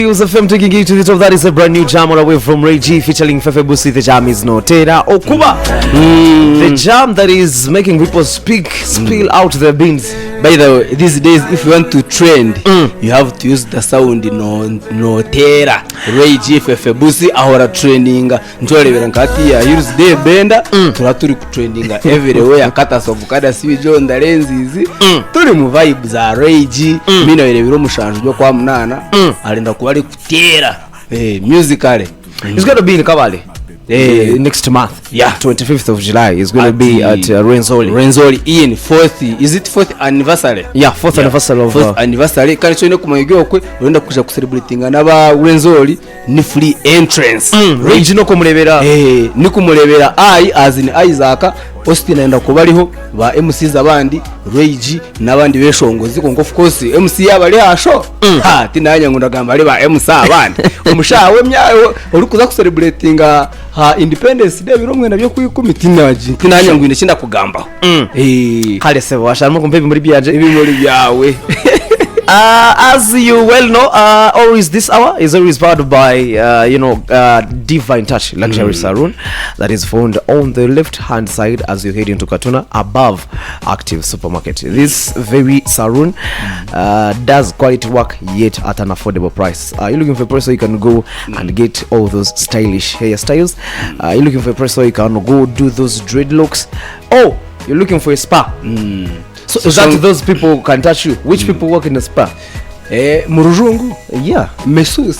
Use FM taking you to the top. That is a brand new jam all the way from Ray G featuring Fefe Busi. The jam is no Tera Okuba. The jam that is making people spill out their beans. By the way, these days, if you want to trend, you have to use the sound no Tera. Ray G, Fefe Busi, ahora trending. Njole verankati ya use DAYBENDER. Turaturi trending everywhere. Kata sovukada siwi John Dalenzizi. Turi mu vibe za Ray G. Mina wele viro mushanju jo kwa mnana. Alinda kuwali kutera. Musically. It's going to be in Kabale. Next month, 25th of July is going to be at Renzoli in 4th, is it 4th anniversary? 4th anniversary of 4th anniversary. Kandi chone kumwegyo kwe urenda kuja kucelebratinga n'aba Renzoli ni free entrance. Rage no kumulebera ni kumulebera as in Isaac Austin naenda kubaliho ba MCs abandi Rage n'abandi beshongozi kongo of course MC yabali asho tinanya ngundagamba ali ba MC abandi umushawe myayo uri kuza kucelebratinga Independence Day biromwe nabyo kuyikumi tinanya ngwine kinda kugamba kale se washarimo kumpebi muri byaje ibimuri byawe. As you well know, always this hour is always powered by Divine Touch Luxury Saloon that is found on the left hand side as you head into Katuna above Active Supermarket. This very saloon does quality work yet at an affordable price. You're looking for a place where you can go and get all those stylish hairstyles. You're looking for a place where you can go do those dreadlocks. Oh, you're looking for a spa. So that those people can touch you. Which people work in the spa? Murujungu? Yeah. Mesus.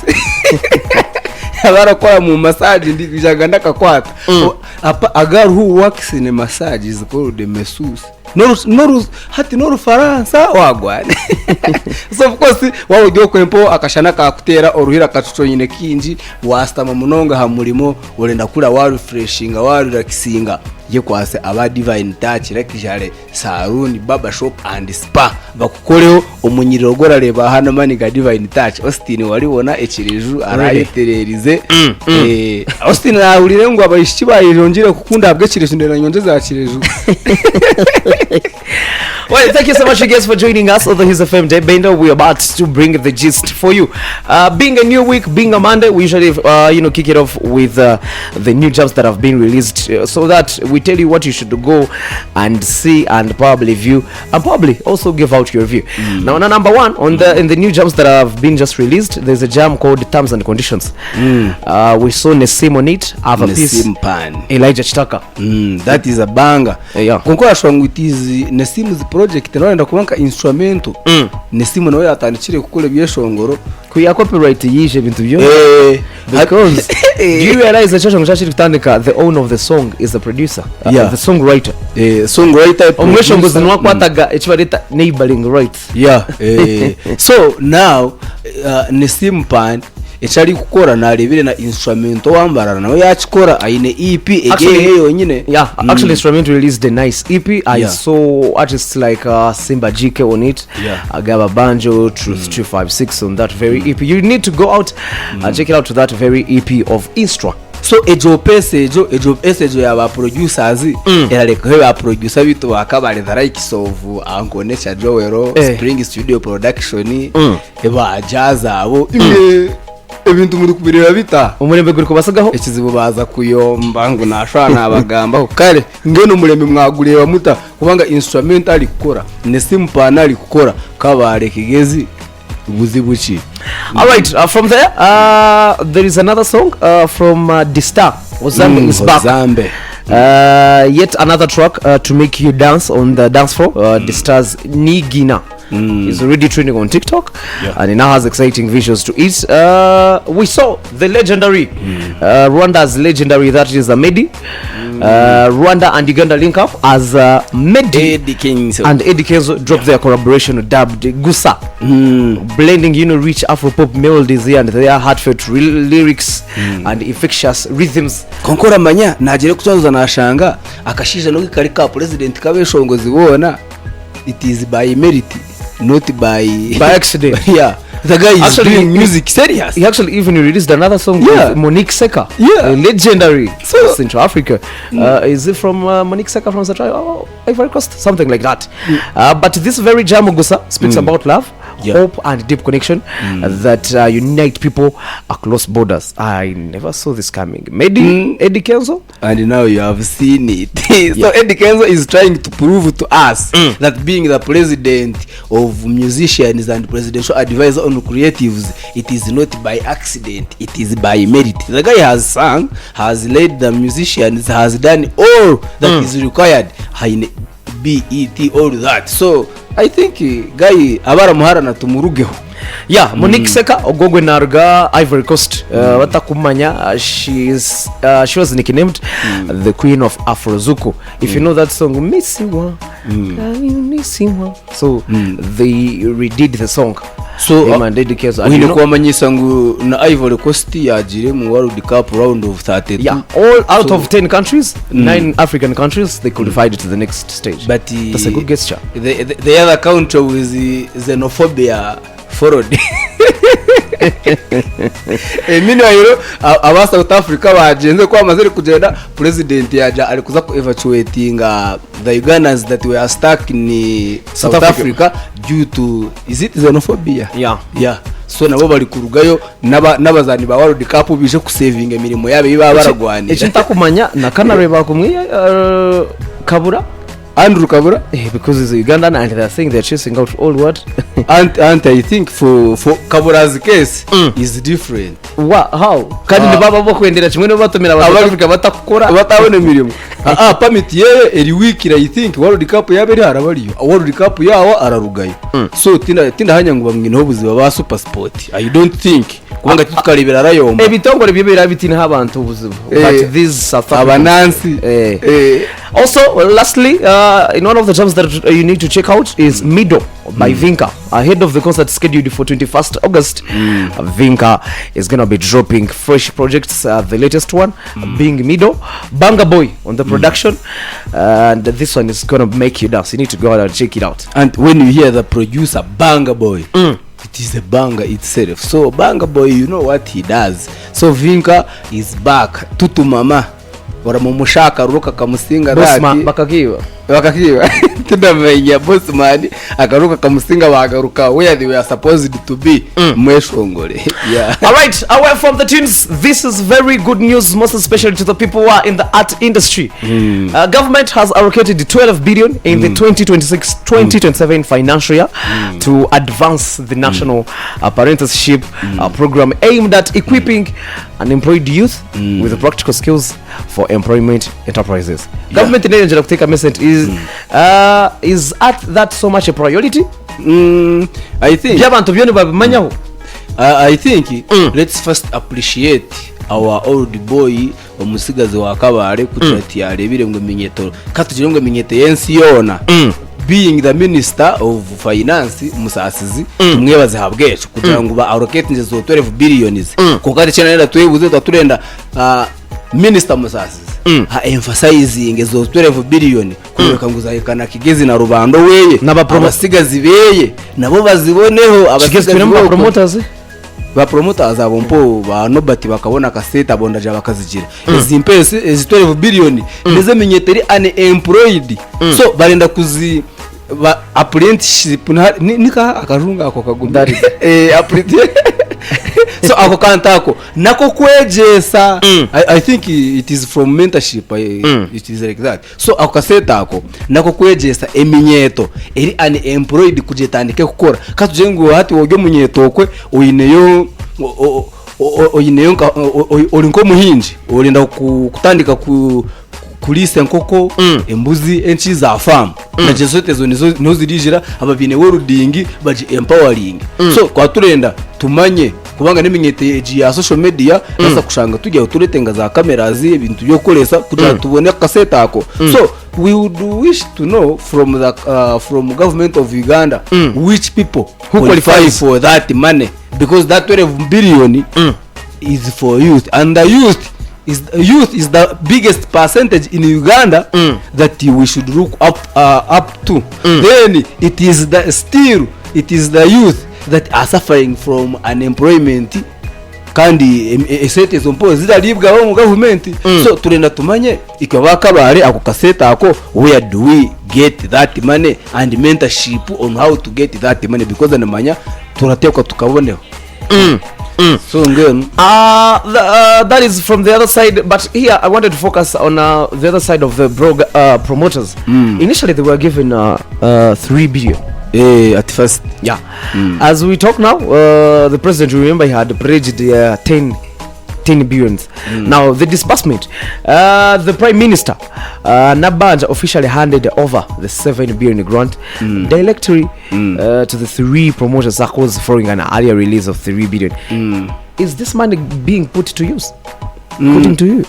Abarakora mu massage ndi bijaganda kakwata. A girl who works in a massage is called the mesus. No Faransa wagwa. So of course wawo ujyo kwempo akashana kakutera oruhira kacuco nyine kinji wastama munonga ha murimo urenda kula wa refreshing wa relaxinga ye kwase aba Divine Touch rekijale saloon barber shop and spa bakukoreho umunyiriro gora reba hano maniga Divine Touch Austin walibona ekireju arayetererize Austin ahurire ngo abayishi bayirongire kukunda abwe kireju ndera nyonje za kireju. Well, thank you so much, you guys, for joining us on the His FM DAYBENDER. We're about to bring the gist for you. Being a new week, being a Monday, we usually, kick it off with the new jobs that have been released, so that we tell you what you should go and see and probably view, and probably also give out your view. Now, number one, in the new jobs that have been just released, there's a jam called Terms and Conditions. We saw Nesim on it, have a piece. Elijah Chitaka. That is a banger. Kunkora shwangu it is Nesim's project naenda kubanka instrumento. Nesimu nawe atandikire kukole byeshongoro kuya copyright yije bintu byo because do you realize that Chashongo kutandika the owner of the song is the producer, the songwriter. Songwriter omweshongo zinwa kwataga echibareta neighboring rights. So now Nesim Pan echari kukora na rebire na instrumento wambara nawe yachikora aine EP again yonyine. Actually instrument released a nice EP. I saw artists like Simba GK on it, Agaba Banjo, Truth 256 on that very EP. You need to go out and check it out to that very EP of Instra. So ejo yaba producers erareka ya producer bitu bakabare that like sovu ankonesha Joero Spring Studio Production eba jazz abo ebintu muri kubireba bita umurembe guri kubasagaho ekizibu baza kuyomba ngo nashana abagamba kare ngene umurembe mwagureba muta kubanga instrumental ikora Nesim Pan ali kukora kabare kigezi buzibuchi. All right, from there there is another song from Distar Ozambe is back. Yet another track to make you dance on the dance floor. Distar's Nigina is already trending on TikTok, and it now has exciting visuals to it. We saw the legendary Rwanda's legendary, that is Medi. Rwanda and Uganda link up as Medi and Eddie Kenzo dropped their collaboration dubbed Gusa, blending rich Afro-pop melodies and their heartfelt lyrics and infectious rhythms. Konkora manya najere kuzaza nashanga akashije no karika president kabeshongozi bona it is by merit, not by accident. The guy is actually doing music serious. He actually even released another song with Monique Seka, legendary Central Africa. Is it from Monique Seka from Central Ivory Coast? Something like that. But this very Jamugusa speaks about love, hope and deep connection that unite people across borders. I never saw this coming. Maybe Eddie Kenzo, and now you have seen it. So Eddie Kenzo is trying to prove to us that being the president of musicians and presidential advisor on creatives, it is not by accident, it is by merit. The guy has sung, has led the musicians, has done all that is required, BET, all that. So I think guy abara muhara na tumurugeho. Yeah, Monique Seka ogogwe narga Ivory Coast. Watakumanya, she was nicknamed the Queen of Afrozuko. If you know that song, Missy One. So they redid the song. So uhine kwamanyisa ngo na Ivory Coast yagire mu World Cup round of 32. Yeah, all out of 10 countries, 9 African countries, they qualified to the next stage. But that's a good gesture. The other country with xenophobia followed. Meanwhile, aba South Africa bagenze kwa mazere kugenda president yaja ari kuza ku evacuating the Ugandans that were stuck in South Africa due to, is it xenophobia? Yeah. So nabo bari kurugayo n'abazani ba World Cup bije ku saving emirimo yabe biba baragwanira. Echo takumanya na kanareba kumwe Kabura Andrew Kabura, because he's a Ugandan and they're saying they're chasing out all what and I think for Kabura's case is different. How kandi ni baba bo kwendera kimwe no batumira Africa batakora batabone mirimo permit ye eri week I think World Cup yaberi harabariyo World Cup yawo ararugayo. So tinda hanya ngo bamwe no buziba ba super sport. I don't think kubanga tukaribera rayomba ebitongore bibera bitina habantu buziba, but these abanansi. Also, lastly, in one of the jobs that you need to check out is Mido by Vinka. Ahead of the concert scheduled for 21st August, Vinka is going to be dropping fresh projects. The latest one being Mido, Banga Boy on the production, and this one is going to make you dance. You need to go out and check it out. And when you hear the producer Banga Boy, it is a banger itself. So Banga Boy, you know what he does. So Vinka is back. Tutu mama waramumushaka ruka kamusinga rati bakakiwa tudamenya bossman akaruka kamusinga bagaruka where they were supposed to be mweshongole. Yeah. All right, away from the tunes, this is very good news, most especially to the people who are in the art industry. Government has allocated 12 billion in the 2026-2027 financial year to advance the national apprenticeship program aimed at equipping unemployed youth with the practical skills for employment enterprises. Government in Nigeria to take a message is at that so much a priority? I think I think let's first appreciate our old boy omusigazi wa Kabare kutirati yarebire ngo minyeto katugire ngo minyeto yensi yona being the minister of finance musasizi mwebaze habwecho kugira ngo ba allocate nje zo 12 billions kokari cyane nda twebuze turenda minister musasizi ha emphasizing ezo 12 billion kureka nguzayikana kigezi na rubando weye n'abasigazi beye nabo baziboneho abasigazi ba promoters abompo ba nobati bakabona kaseta bondaje bakazigira izi impese izi 12 billion nize menyeteri unemployed. So barenda kuzi apprenticeship nika akarunga ako kagundari apprenticeship. So ako kantako nako kwejesa I think it is from mentorship. It is like that. So ako kaseta ako nako kwejesa eminyeto eri unemployed kujetandike gukora katuje ngo hati wogyo munyeto kwe uyineyo olinko muhinji olinda kutandika kulise nkoko embuzi enchi za farm na jesote zo nizo zirijira ababine worudingi baje empowering. So kwa turenda tumanye kubanga neminyete ya social media nasa kushanga tujya uturetenga za cameras ibintu byo kolesa kugira tubone kaseta ako. So we would wish to know from the from government of Uganda which people who qualify for that money, because that 12 billion is for youth, and the youth is the biggest percentage in Uganda that we should look up to. Then it is the youth that are suffering from unemployment kandi esete zo mpo ziraribwaho mu government. So turenda tumanye icyo bakabare ako kaseta ako, where do we get that money and mentorship on how to get that money, because anamanya turatekwa tukaboneho. So again, that is from the other side, but here I wanted to focus on the other side of the promoters. Initially they were given 3 billion. At first, yeah. As we talk now, the president, remember, he had pledged 10 billions. Now the disbursement, the prime minister Nabanja officially handed over the 7 billion grant directly to the 3 promoters circles following an earlier release of 3 billion. Is this money being put to use? According to you?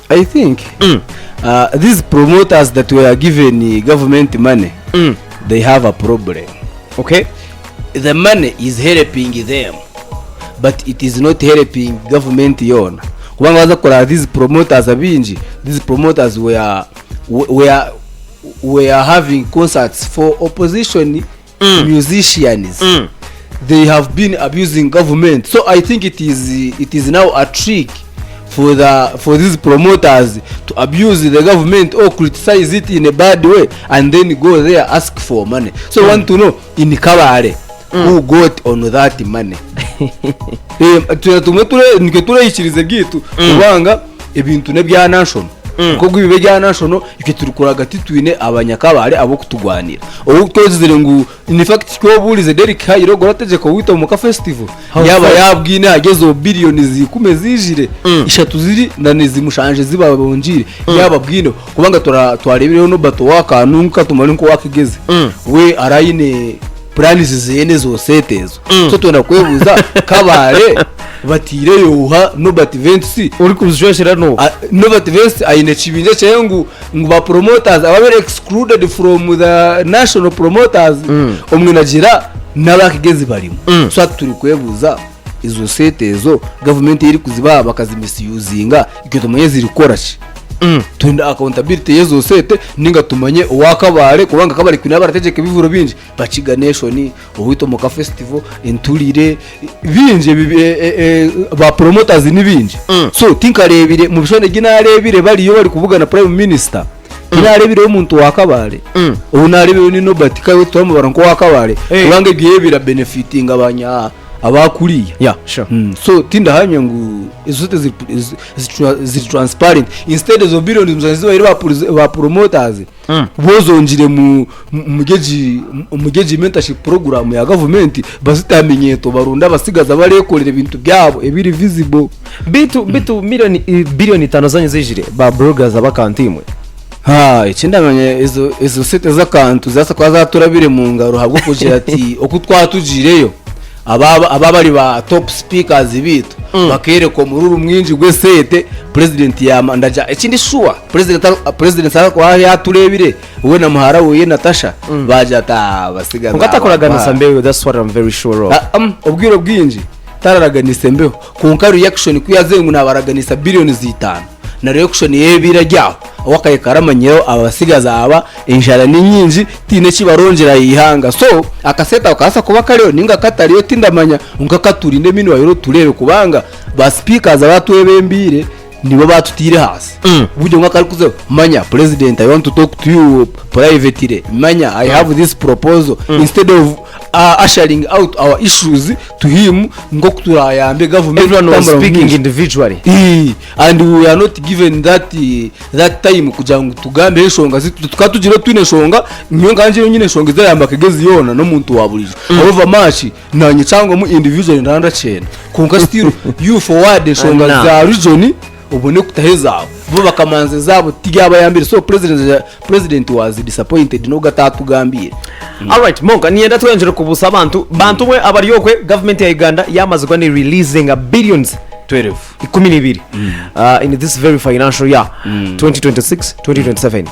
I think these promoters that were given government money, they have a problem. Okay, the money is helping them, but it is not helping government yona. Kubanga baza kora these promoters abinji, these promoters were having concerts for opposition musicians. They have been abusing government. So I think it is now a trick for these promoters to abuse the government or criticize it in a bad way and then go there ask for money. So I want to know in Kabare who got on that money. Turayikirize gitu kubanga ibintu ne bya national ko gwibe bya national ike turukura gati twine abanyakabare abo kutugwanira ubu twozire ngo in fact ko bulize Derek Hayiro gorategeko wita mu ka festival yaba yabwine agezo billion zikume zijire ishatu ziri nane zimushanje zibabonjire yaba bwino kubanga twarebereho no bato wakanunka tumane ko wakigeze we arayine plans zene zo setezo. So tuna kwebuza kabare batire yoha no but events uri kuzjoshera no but events ayine chibinje cyengu ba promoters ababere excluded from the national promoters omwe nagira nabakigeze barimo. So turi kwebuza izo setezo government iri kuziba bakazimisuzinga icyo tumenye ziri korachi tunda accountability yezo sete ninga tumanye uwakabare kubanga kabari kwina barategeka bivuro binji baciga nation uwito mu ka festival inturire binje ba promoters ni binje. So tinkarebire mu bishone ginarebire bari yo bari kuvuga na prime minister inarebire umuntu wakabare ubu narebire ni nobati kayo twamu baranko wakabare kubanga giye bira benefiting abanya abakuriya. Yeah, sure. So tinda hanya ngu izote zi transparent instead of billions muzanziwa iri ba promoters bozonjire mu mugeji mentorship program ya government basitamenyeto barunda basigaza barekorera ibintu byabo ebiri visible bitu billion 5 zanye zijire ba bloggers abakantimwe. Ikindamanye izo sete zakantu zasa kwa zaturabire mu ngaro habwo kugira ati okutwatujireyo ababari ba top speakers bitu bakere ko mururu mwinji gwesete president ya mandaja ikindi sure president sako yaturebire we na muhara we Natasha baje ata basigaza ngatakoraga Sambeho. That's what I'm very sure of. Ubwiro bwinji tararaganise Mbeho kunka reaction kuyazengu nabaraganisa billions 5 na reaction yebira ryaho wakaye karamanyero abasigaza aba injara ninyinji tine kibarongera yihanga. So akaseta ukasa kuba kariyo ninga katariyo tindamanya unkakaturinde mini wayiro turebe kubanga ba speakers abatwebembire nibo batutire hasi buryo ngakari kuze manya president I want to talk to you privately manya I have this proposal instead of ushering out our issues to him ngo kuturayambe government. Everyone was speaking individually and we are not given that time kujangu tugambe ishonga tukatugire twine shonga nyo nganje nyine shonga izayamba kagezi yona no muntu waburijo over match nanye cyangwa mu individual ndanda cyene kunka still you forward shonga za region ubone kutaheza bo bakamanze zabo tigaba yambere. So president was disappointed no gatatu gambire. All right, Monka nienda twenjere kubusa bantu mwe abariyokwe government ya Uganda yamaze kwani releasing a billions 12 in this very financial year 2026-2027.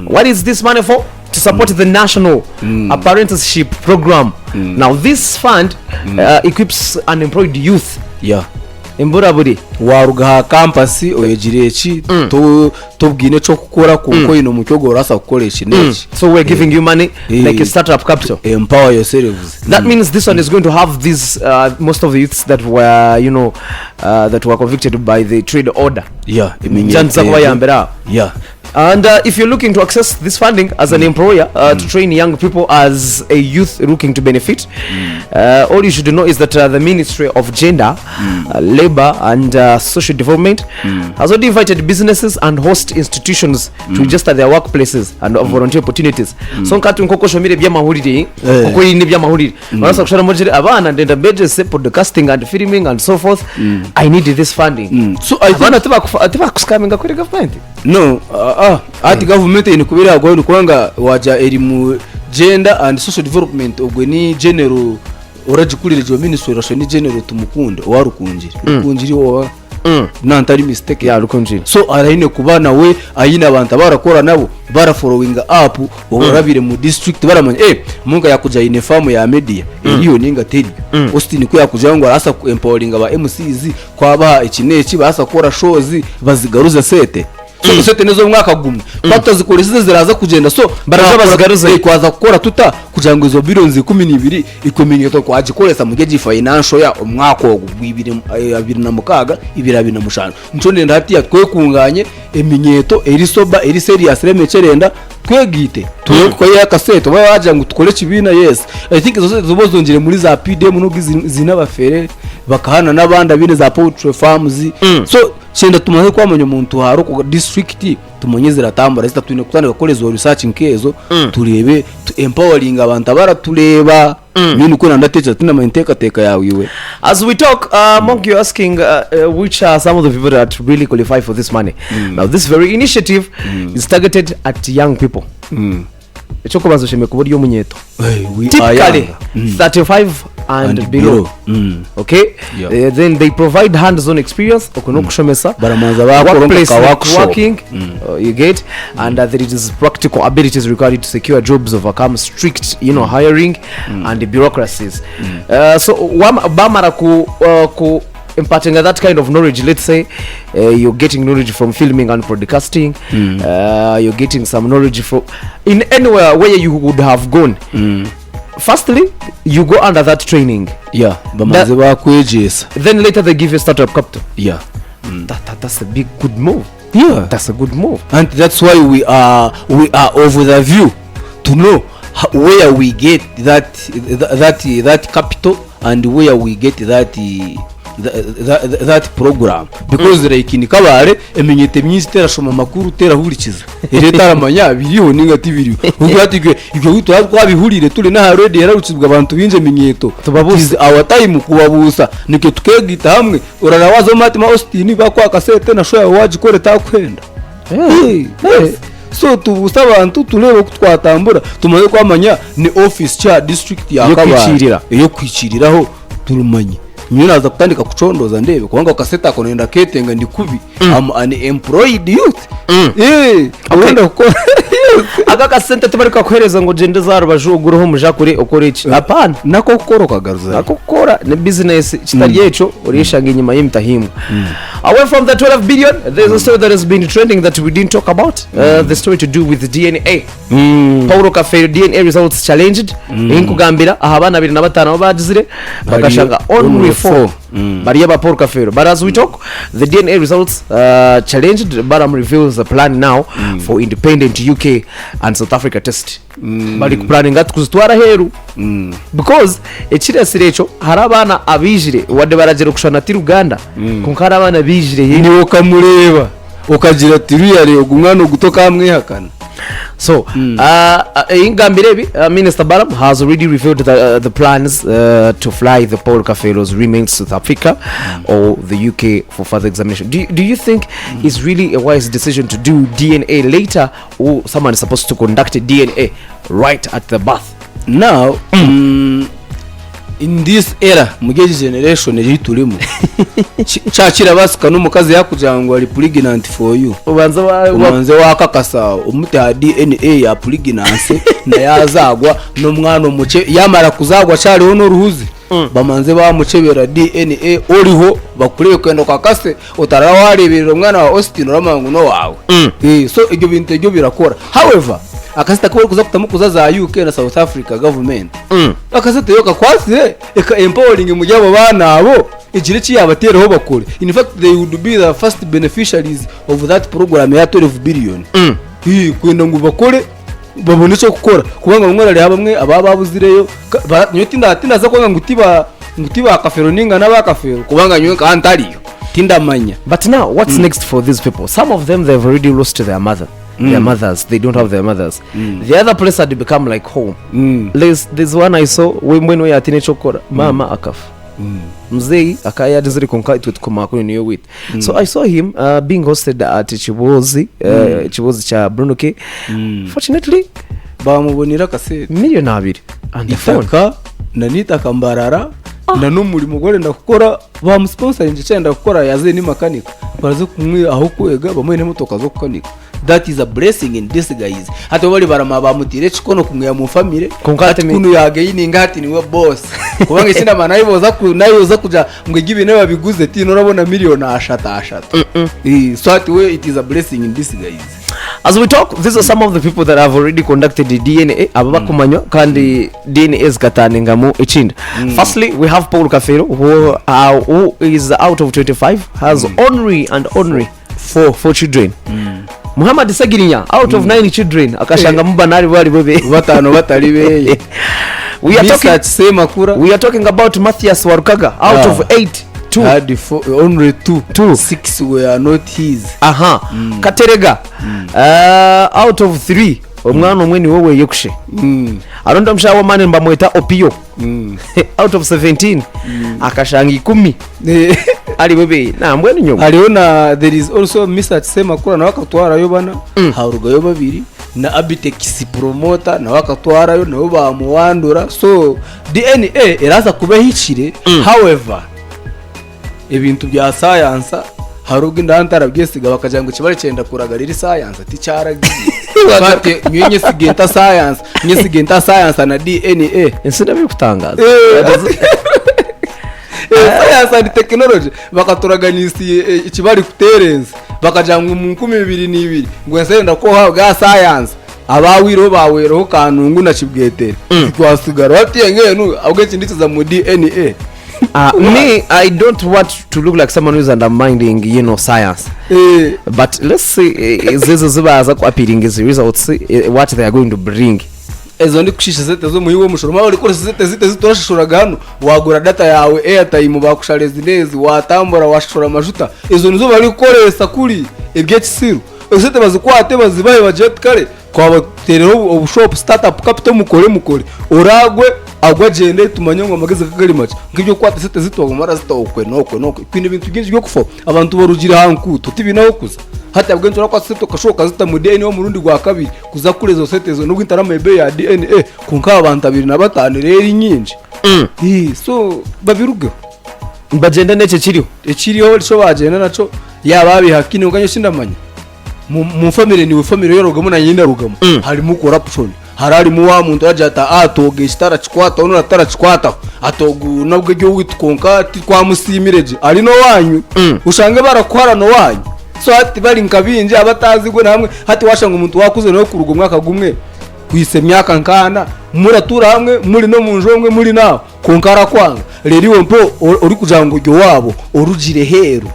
What is this money for? To support the national apprenticeship program. Now this fund equips unemployed youth imbura buri warugaha campus oyegire ki tubwine cyo gukora kuko ino mu cyo gorasa gukoresha neki. So we're giving you money like a startup capital. Empower yourselves. That means this one is going to have these most of the youths that were that were convicted by the trade order. Yeah, yeah. And if you're looking to access this funding as an employer to train young people as a youth looking to benefit, all you should know is that the Ministry of Gender, Labor and Social Development has already invited businesses and host institutions to register their workplaces and volunteer opportunities. So nkati nkoko shomire bya mahurire kuko yini bya mahurire barasa kushara mujire abana ndenda pages podcasting and filming and so forth. I need this funding. So I abana tiba kuscaminga kuri government. No, ati government ni kubira agwa kwanga waja elimu gender and social development ogwe ni general orajikurire jo ministry rasho ni general tumukunde warukunjire ukunjiri wa nantari mistake ya rukunjire. So arayine kubana we ayina abantu barakora nabo bara following up orabire mu district baramanya munga yakuja uniform ya media iriyo ninga teri Austin ko yakuja ngo arasa ku empowering aba MCs kwaba ikineki basa kora shows bazigaruza sete. So sete nezo mwaka gumwe batazikoresize ziraza kugenda so baraza bazigaruza kwaza gukora tuta kugira ngo izo billions 12 ikomenye to kwagikoresa mu geji financial ya umwaka wo 2026 2025 nco ndenda hati yatwe kunganye eminyeto eri soba eri serious remecerenda twegite tuyo ko ya cassette waje ngo tukore kibina. Yes, I think izo sete zobozongere muri za PDM no zinabafere bakahana nabanda bine za poultry farms. So chenda tumaze kwamanya umuntu haro ku district tumonyezera tambara sita twine kutandika kolezo research nkezo turebe to empowering abantu bara tureba nini ko nandatecha tina manteka teka yawe iwe. As we talk, Monk, you're asking which are some of the people that really qualify for this money. Now this very initiative is targeted at young people. Echoko bazosheme kuburi yomunyeto. Typically 35 and below. Okay, then they provide hands-on experience okunokushomesa baramanza bakora working you get, and there is practical abilities required to secure jobs, overcome strict hiring and bureaucracies. So bamara ku imparting that kind of knowledge. Let's say you're getting knowledge from filming and broadcasting, you're getting some knowledge from in anywhere where you would have gone. Firstly, you go under that training. Yeah, bamaze bakwejes. Then later they give you startup capital. Yeah, that's a big good move. Yeah, that's a good move, and that's why we are over the view to know where we get that capital and where we get that program, because like in kabare emenyete myinshi terashoma makuru terahurikiza leta aramanya biriho ninga tibiriho ugati ibyo gutwa twabihurire turi na already yararukizwa abantu binje menyeto tubabuze our time kubabusa nike tukegita hamwe urarawazo matima Austin bakwa kasete na shoya waje kore takwenda. So tubusa abantu turebe kutwatambura tumaze kwamanya ni office cha district ya kabare yo kwiciriraho turumanye nyina za kutandika kuchondoza ndebe kwanga kaseta konenda ketenga ndikubi am an employed youth urenda ukora aka sente tubarika kohereza ngo gende za rubajuguruho mujakure ukore iki apana nako kokoro kagaruza nako kokora ne business kitari yecho urishanga inyuma y'imitahimu. Away from the 12 billion, there's a story that has been trending that we didn't talk about, the story to do with DNA. Paulo Cafe DNA results challenged inkugambira ahabana 25 bagizire bagashanga only 4 bariya ba Paulo Cafe. But as we talk, the DNA results challenged. Baram reveals a plan now for independent UK and South Africa test. Bali planning at kuzitwara heru because ekira sirecho harabana abijire wade baragera kushana ti Uganda kunkara abana bijire ni ukamureba ukagira tiriyare ogumwana gutoka hamwe hakana. So Ingambirebi Minister Baram has already revealed the plans to fly the Paul Cafelos remains to South Africa or the UK for further examination. Do you think it's really a wise decision to do DNA later, or someone is supposed to conduct a DNA right at the birth? Now in this era mugeje generation eri turimo cyakira basika no mukazi yakujangwa ari pregnant for you ubanze wakakasa umute ha DNA ya pregnancy na yazagwa no mwana muke yamara kuzagwa cyariho no ruhuzi bamanze bamucebera DNA oriho bakureye kwenda kwa kase utarara wareberera umwana wa Austin uramangu no wawe so ibyo bintu byo birakora. However akasita ko kuza kutamukuza za UK na South Africa government akasita yo kakwasire eka empowering mu yabo bana abo igire kiyabatereho bakore. In fact they would be the first beneficiaries of that program ya 12 billion kwenda ngo bakore babone cyo gukora kubanga umwana rya bamwe abababuzireyo nyotinda za kwanga ngutiba akafero ninga n'abakafero kubanga nyo kantariyo tindamanya. But now what's next for these people? Some of them they've already lost their mother. Their mothers, they don't have their mothers. The other place had become like home. There's one I saw when we are teenage chokora mama akafa mzee akaya dizuri konka tukoma kuni niyo wit. So I saw him being hosted at Chibozi cha Bruno K. Fortunately bamubonira kase million 2 and the phone na nita kambarara na n'umurimo gore ndakukora bamusponsoringe cyenda gukora yaze ni makanika baraze kumwe aho kwega bamwe ne motoka zo kukanika. That is a blessing in disguise. Hata bali barama bamutire chikono kumwe ya mu family kunu yageyini ngati niwe boss kubanga sina mana nayoza kuja mwegibe nayo babiguze ti norabona million ashata so at way it is a blessing in disguise. As we talk, these are some of the people that have already conducted the DNA ababakumanywa kandi DNA zikatanenga mu ichinda. Firstly, we have Paul Kafero who is out of 25, has only four children. Muhammad Sagirinya out of 9 children akashanga mubanari bari bebe batano batari beye. We are talking about Matthias Warukaga out of 8 2 only 2 6 were not his. Katerega out of 3 omwana omwe ni wowe yokushe aronda mshawo mane mbamweta Opio out of 17 akashanga 10 ali bebe na mbwene nyogo aliona. There is also Mr. Semakura na wakatwara yo bana haruga yo babiri na Abitex promoter na wakatwara yo nabo bamuwandura. So DNA iraza kubehicire. However ibintu bya science haruga indantara byesiga bakajanga kibare cyenda kuragarira science ati cyaragiye bate nyenye sigenta science na DNA insida bikutangaza science and technology bakaturaganisi ikibari kuterenza bakajanga mu 2022 ngo nsenda ko haga science abawiro bawero kanungu na kibwetere twasigara ati ngenu ahubwo kinditiza mu DNA. Me, I don't want to look like someone who's undermining, science. But let's see, this is appealing is the results, what they are going to bring. Ezo ndi kushisha zete zo muhiwe mushoroma uri kore zete zitorashishura hano wagura data yawe airtime bakushareza nezi watambura washora amajuta ezo nizo bari gukoresha kuri ebyekisiru zete bazikwate bazibaye budget kare kwa baterero ubushop startup capital mukore uragwe agwa jende tumanyongo mageze kagari macha ngibyo kwate zete zitwa mara zitokwe noko kwinde bintu byinshi byo kufo abantu barugira hanku tutibinaho kuza hata bwenzo rakwa sito kashoka zita mu DNA wo murundi gwa kabiri kuza kurezo sete zo nubwo intarama ebe ya DNA kunka abantu 25 rero nyinji so babiruge bagenda nece kiriho cyo bagenda naco yababi hakini uganyo shindamanya mu family ni family yorogamo na nyinda rugamo harimo corruption harari mu wa muntu ajata atoge stara chikwata ono natara chikwata atogu nabwo gyo witkonka kwa musimireje ari no wanyu ushange barakwara no wanyu so ati bari nkabinje abatazi gwe namwe hati washanga umuntu wakuze no kurugo mwaka gumwe kwise myaka nkana muratura hamwe muri no munjomwe muri nawo konkara kwanga rero mpo uri kujango gyo wabo orugire heru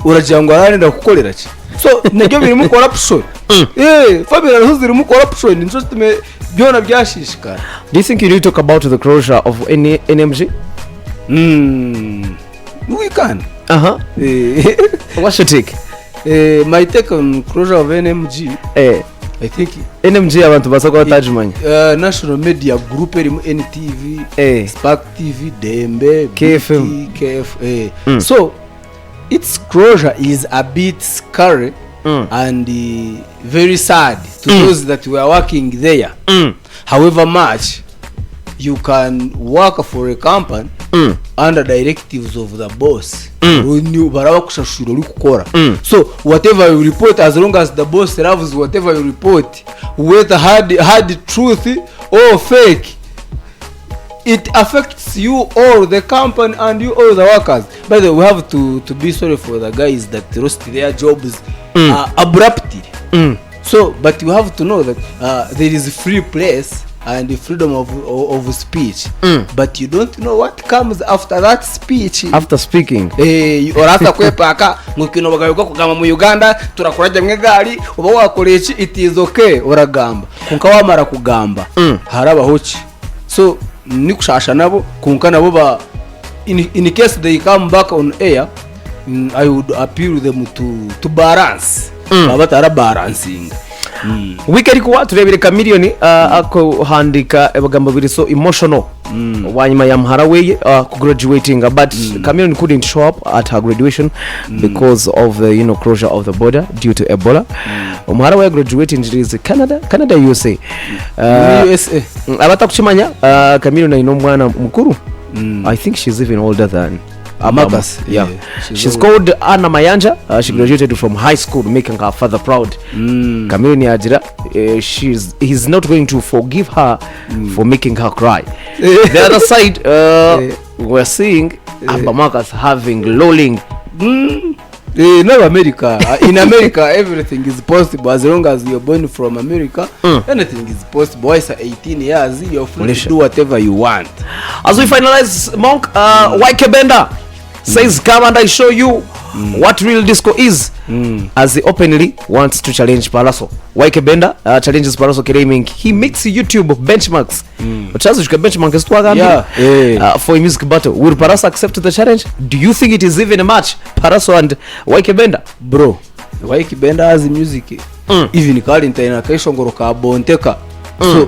urajango ararenda kukolera ki so negyo biri mu corruption family nazo ziri mu corruption nizo tume byona byashishikana. Do you think you need to talk about the closure of NMG? We can. What's your take? My take on closure of NMG, I think NMG abantu basako batajumanya national media group erimu NTV, Spark TV, Dembe, KFM. So its closure is a bit scary and very sad to those that were working there. However much you can work for a company under directives of the boss, barabakushashura uri gukora. So whatever you report, as long as the boss loves whatever you report, whether hard truth or fake, it affects you all, the company and you all the workers. By the way, we have to be sorry for the guys that lost their jobs abruptly. So, but you have to know that there is free press and the freedom of speech, but you don't know what comes after that speech. After speaking, orasa kwepaka ngukino bagayuko kugamba mu Uganda turakuraje mwegari uba wakorechi it is okay uragamba kunka wamara kugamba haraba hoki. So ni kushasha nabo kunka nabo ba in case they come back on air, I would appeal them to balance. Babatara balancing. Wikari kuwa turebere Chameleone ako handika ebagambo biri so emotional wanyuma ya mhara we graduating, but Chameleone couldn't show up at her graduation because of the closure of the border due to Ebola. Mhara we graduating is Canada USA. USA Abatakuchimanya Chameleone ino mwana mukuru. I think she's even older than Amakas. Yeah. She's called Anna Mayanja. She graduated from high school, making her father proud. Chameleone Ajira, he's not going to forgive her for making her cry. The other side, we're seeing Amakas having lolling. No, America. In America, everything is possible as long as you're born from America. Anything is possible. It's 18 years, you're free to do whatever you want. As we finalize, Monk, DAYBENDER says, come and I show you what real disco is, as he openly wants to challenge Paraso. DAYBENDER challenges Paraso claiming he makes YouTube benchmarks. For a music battle. Will Paraso accept the challenge? Do you think it is even a match, Paraso and DAYBENDER? Bro, DAYBENDER has music. Even current in a keshongoro ka bonteka. So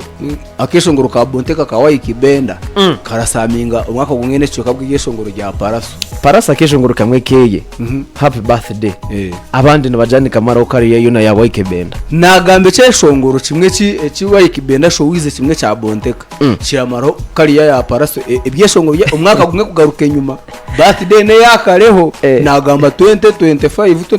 akeshongoro ka bonteka ka DAYBENDER karasaminga umwaka gungene cyo kabwigeshongoro rya Paraso akeshongoro kamwe keye. Happy birthday. Abandi nabajani kamara okari yuna ya DAYBENDER nagambe cyeshongoro kimwe ki DAYBENDER show wize kimwe cya bonteka kiramaro kariya ya Paraso ebyeshongoro umwaka gumwe kugaruka nyuma birthday ne yakareho nagamba 2025